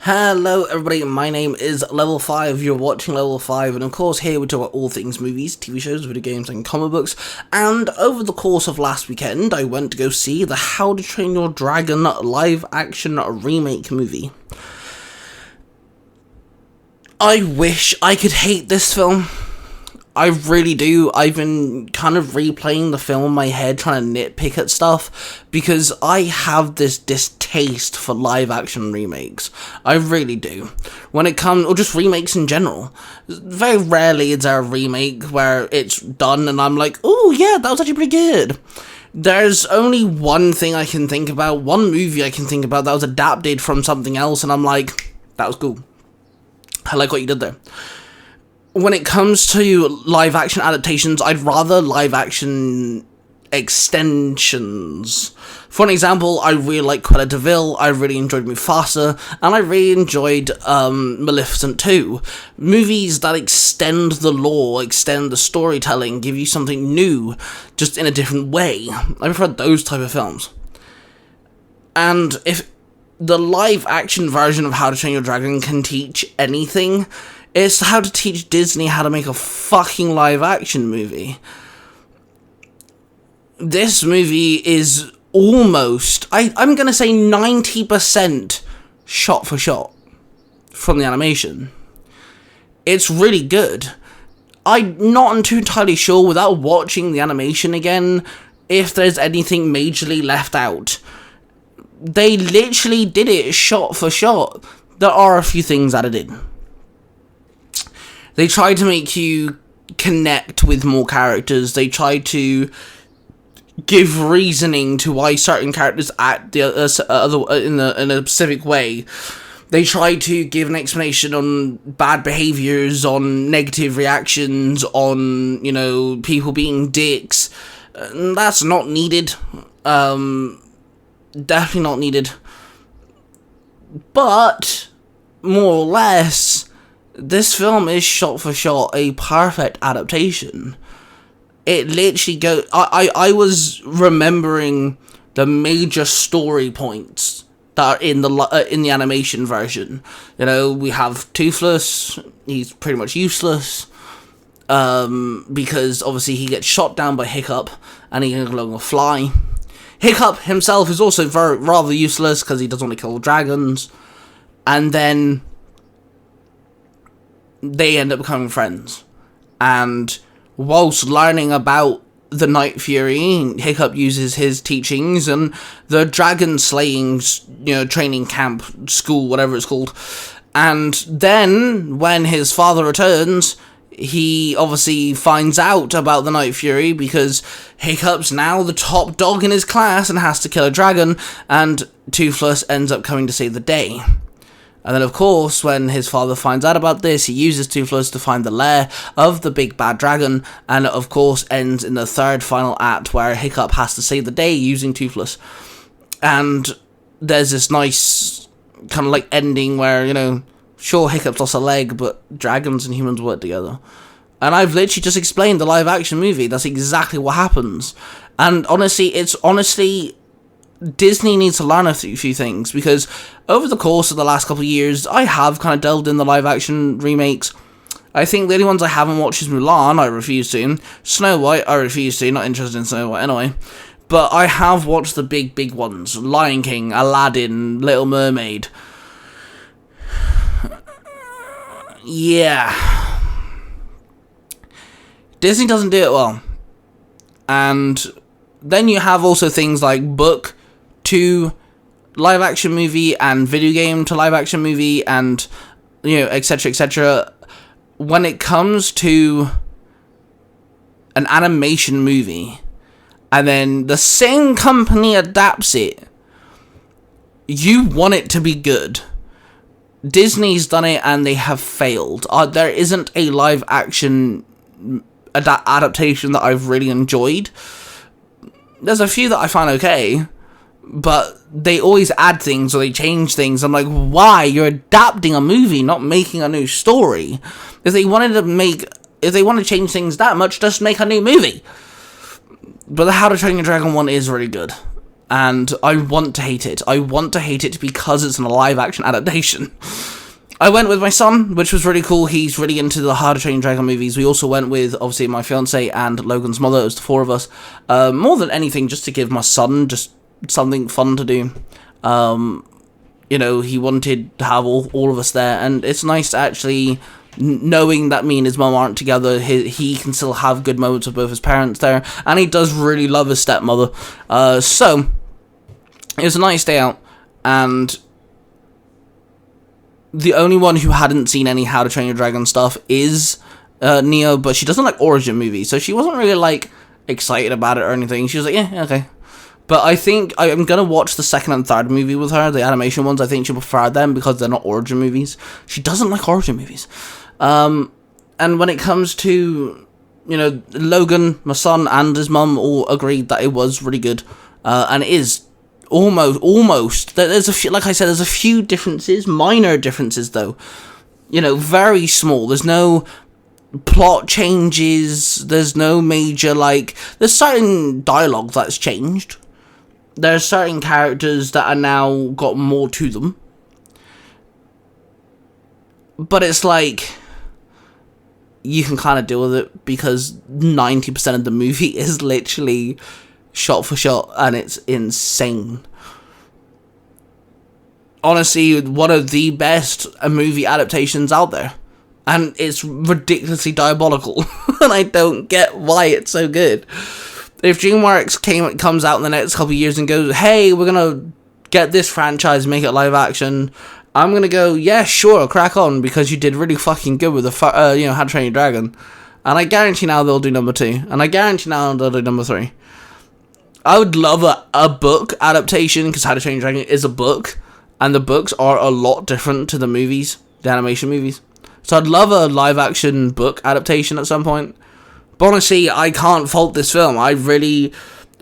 Hello everybody, my name is Level 5, you're watching Level 5, and of course here we talk about all things movies, TV shows, video games and comic books, and over the course of last weekend I went to go see the How to Train Your Dragon live action remake movie. I wish I could hate this film. I really do. I've been kind of replaying the film in my head, trying to nitpick at stuff, because I have this distaste for live-action remakes. I really do. When it comes, or just remakes in general. Very rarely is there a remake where it's done and I'm like, oh yeah, that was actually pretty good. There's only one thing I can think about, one movie I can think about that was adapted from something else, and I'm like, that was cool. I like what you did there. When it comes to live-action adaptations, I'd rather live-action extensions. For an example, I really like Cruella de Vil, I really enjoyed Mufasa, and I really enjoyed Maleficent 2. Movies that extend the lore, extend the storytelling, give you something new, just in a different way. I prefer those type of films. And if the live-action version of How to Train Your Dragon can teach anything, it's how to teach Disney how to make a fucking live-action movie. This movie is almost, I'm gonna say 90% shot for shot from the animation. It's really good. I'm not too entirely sure, without watching the animation again, if there's anything majorly left out. They literally did it shot for shot. There are a few things added in. They try to make you connect with more characters. They try to give reasoning to why certain characters act in a specific way. They try to give an explanation on bad behaviors, on negative reactions, on, people being dicks. That's not needed. Definitely not needed. But, more or less, this film is shot for shot a perfect adaptation. It literally goes. I was remembering the major story points that are in the animation version. We have Toothless. He's pretty much useless. Because obviously he gets shot down by Hiccup, and he can no longer fly. Hiccup himself is also rather useless because he doesn't want to kill dragons, and then they end up becoming friends. And whilst learning about the Night Fury, Hiccup uses his teachings and the dragon slaying, training camp, school, whatever it's called. And then, when his father returns, he obviously finds out about the Night Fury because Hiccup's now the top dog in his class and has to kill a dragon, and Toothless ends up coming to save the day. And then, of course, when his father finds out about this, he uses Toothless to find the lair of the big bad dragon, and of course ends in the third final act where Hiccup has to save the day using Toothless. And there's this nice kind of ending where, sure, Hiccup's lost a leg, but dragons and humans work together. And I've literally just explained the live action movie. That's exactly what happens. And honestly, Disney needs to learn a few things, because over the course of the last couple of years, I have kind of delved in the live-action remakes. I think the only ones I haven't watched is Mulan, I refuse to. Snow White, I refuse to, not interested in Snow White anyway. But I have watched the big ones. Lion King, Aladdin, Little Mermaid. Yeah. Disney doesn't do it well. And then you have also things like book to live action movie and video game to live action movie and etc. etc. When it comes to an animation movie and then the same company adapts it, you want it to be good. Disney's done it and they have failed. There isn't a live action adaptation that I've really enjoyed. There's a few that I find okay, but they always add things or they change things. I'm like, why? You're adapting a movie, not making a new story. If they want to change things that much, just make a new movie. But the How to Train Your Dragon one is really good. and I want to hate it. I want to hate it because it's a live-action adaptation. I went with my son, which was really cool. He's really into the How to Train Your Dragon movies. We also went with, obviously, my fiance and Logan's mother. It was the four of us. More than anything, just to give my son just something fun to do. You know, he wanted to have all of us there, and it's nice to actually, knowing that me and his mum aren't together, he can still have good moments with both his parents there, and he does really love his stepmother. So, it was a nice day out, and the only one who hadn't seen any How to Train Your Dragon stuff is Neo, but she doesn't like origin movies, so she wasn't really, like, excited about it or anything. She was like, yeah, okay. But I think I'm going to watch the second and third movie with her, the animation ones. I think she'll prefer them because they're not origin movies. She doesn't like origin movies. And when it comes to, you know, Logan, my son, and his mum all agreed that it was really good. And it is almost. There's a few, like I said, there's a few differences, minor differences though. You know, very small. There's no plot changes. There's no major, like, there's certain dialogue that's changed. There are certain characters that are now got more to them. But it's like, you can kind of deal with it because 90% of the movie is literally shot for shot, and it's insane. Honestly, one of the best movie adaptations out there. And it's ridiculously diabolical. And I don't get why it's so good. If DreamWorks comes out in the next couple of years and goes, hey, we're going to get this franchise, make it live action, I'm going to go, yeah, sure, crack on, because you did really fucking good with the, you know, How to Train Your Dragon. And I guarantee now they'll do number 2. And I guarantee now they'll do number 3. I would love a book adaptation, because How to Train Your Dragon is a book. And the books are a lot different to the movies, the animation movies. So I'd love a live-action book adaptation at some point. But honestly, I can't fault this film.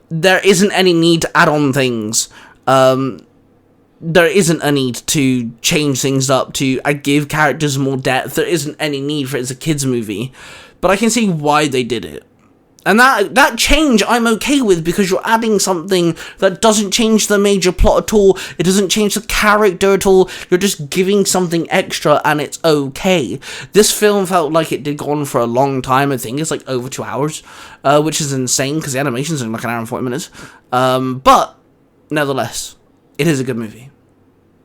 There isn't any need to add on things. There isn't a need to change things up, to give characters more depth. There isn't any need for it as a kids' movie. But I can see why they did it. And that change I'm okay with, because you're adding something that doesn't change the major plot at all. It doesn't change the character at all. You're just giving something extra, and it's okay. This film felt like it did go on for a long time. I think it's like over 2 hours, which is insane because the animation's in like an hour and 40 minutes. But nevertheless, it is a good movie.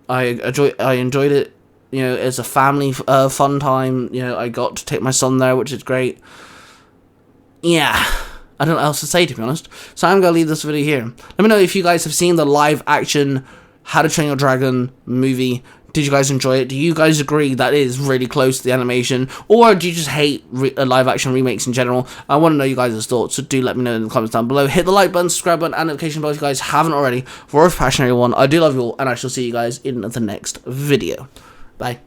I enjoyed it. You know, it's a family fun time. You know, I got to take my son there, which is great. Yeah, I don't know what else to say, to be honest. So I'm going to leave this video here. Let me know if you guys have seen the live-action How to Train Your Dragon movie. Did you guys enjoy it? Do you guys agree that it is really close to the animation? Or do you just hate live-action remakes in general? I want to know you guys' thoughts, so do let me know in the comments down below. Hit the like button, subscribe button, and notification bell if you guys haven't already. For Passionary One, I do love you all, and I shall see you guys in the next video. Bye.